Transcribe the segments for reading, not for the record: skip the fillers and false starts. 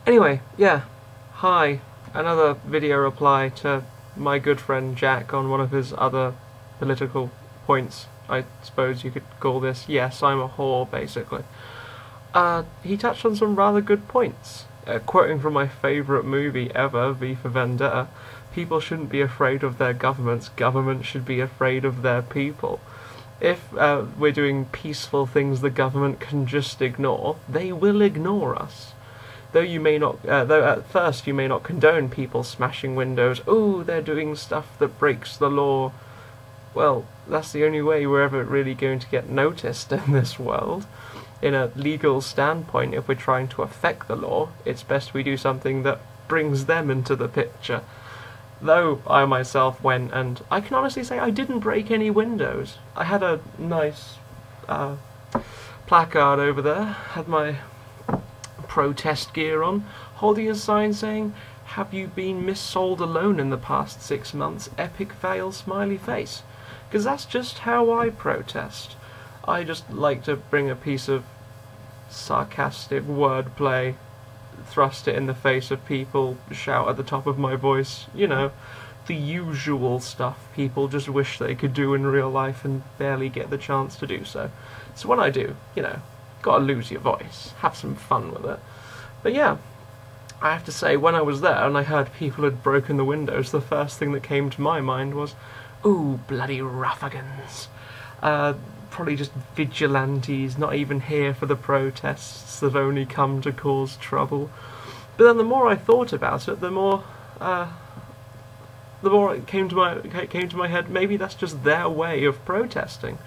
Anyway, yeah, hi, another video reply to my good friend Jack on one of his other political points, I suppose you could call this. Yes, I'm a whore, basically. He touched on some rather good points. Quoting from my favourite movie ever, V for Vendetta, people shouldn't be afraid of their governments should be afraid of their people. If we're doing peaceful things the government can just ignore, they will ignore us. Though at first you may not condone people smashing windows, oh, they're doing stuff that breaks the law. Well, that's the only way we're ever really going to get noticed in this world. In a legal standpoint, if we're trying to affect the law, it's best we do something that brings them into the picture. Though I myself went, and I can honestly say I didn't break any windows. I had a nice placard over there, had my protest gear on, holding a sign saying, "Have you been missold alone in the past 6 months? Epic fail, smiley face." Because that's just how I protest. I just like to bring a piece of sarcastic wordplay, thrust it in the face of people, shout at the top of my voice, you know, the usual stuff people just wish they could do in real life and barely get the chance to do so. So when I do, you know, gotta lose your voice, have some fun with it. But yeah, I have to say, when I was there and I heard people had broken the windows, the first thing that came to my mind was, ooh, bloody ruffians. Probably just vigilantes, not even here for the protests, that only come to cause trouble. But then the more I thought about it, the more it came to my head, maybe that's just their way of protesting.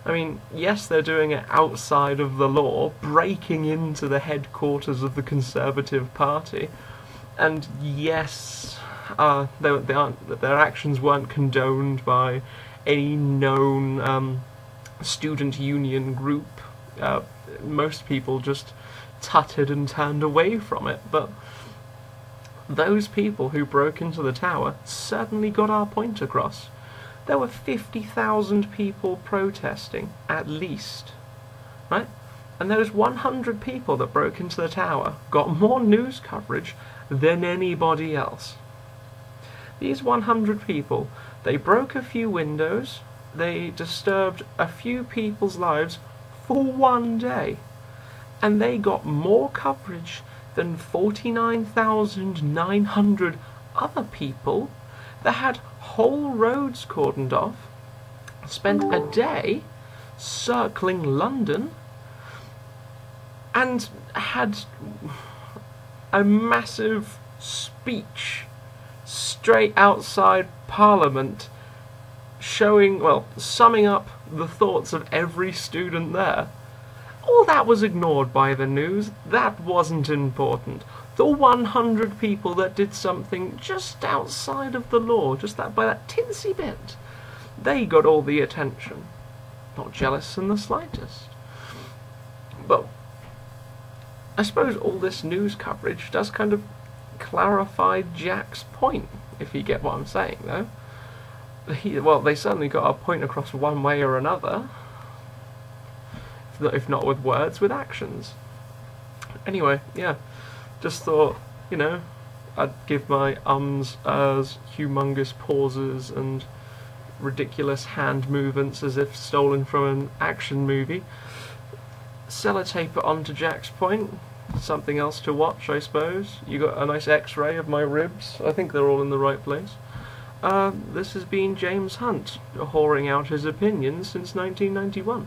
I mean, yes, they're doing it outside of the law, breaking into the headquarters of the Conservative Party, and yes, their actions weren't condoned by any known student union group. Most people just tutted and turned away from it, but those people who broke into the tower certainly got our point across. There were 50,000 people protesting, at least, right? And those 100 people that broke into the tower got more news coverage than anybody else. These 100 people, they broke a few windows, they disturbed a few people's lives for one day, and they got more coverage than 49,900 other people that had whole roads cordoned off, spent a day circling London, and had a massive speech straight outside Parliament summing up the thoughts of every student there. All that was ignored by the news. That wasn't important. The 100 people that did something just outside of the law, just by that tinsy bit, they got all the attention. Not jealous in the slightest. But I suppose all this news coverage does kind of clarify Jack's point, if you get what I'm saying, though. They certainly got our point across one way or another, if not with words, with actions. Anyway, yeah, just thought, you know, I'd give my ums, humongous pauses and ridiculous hand movements as if stolen from an action movie. Sellotape it onto Jack's point. Something else to watch, I suppose. You got a nice x-ray of my ribs. I think they're all in the right place. This has been James Hunt, whoring out his opinions since 1991.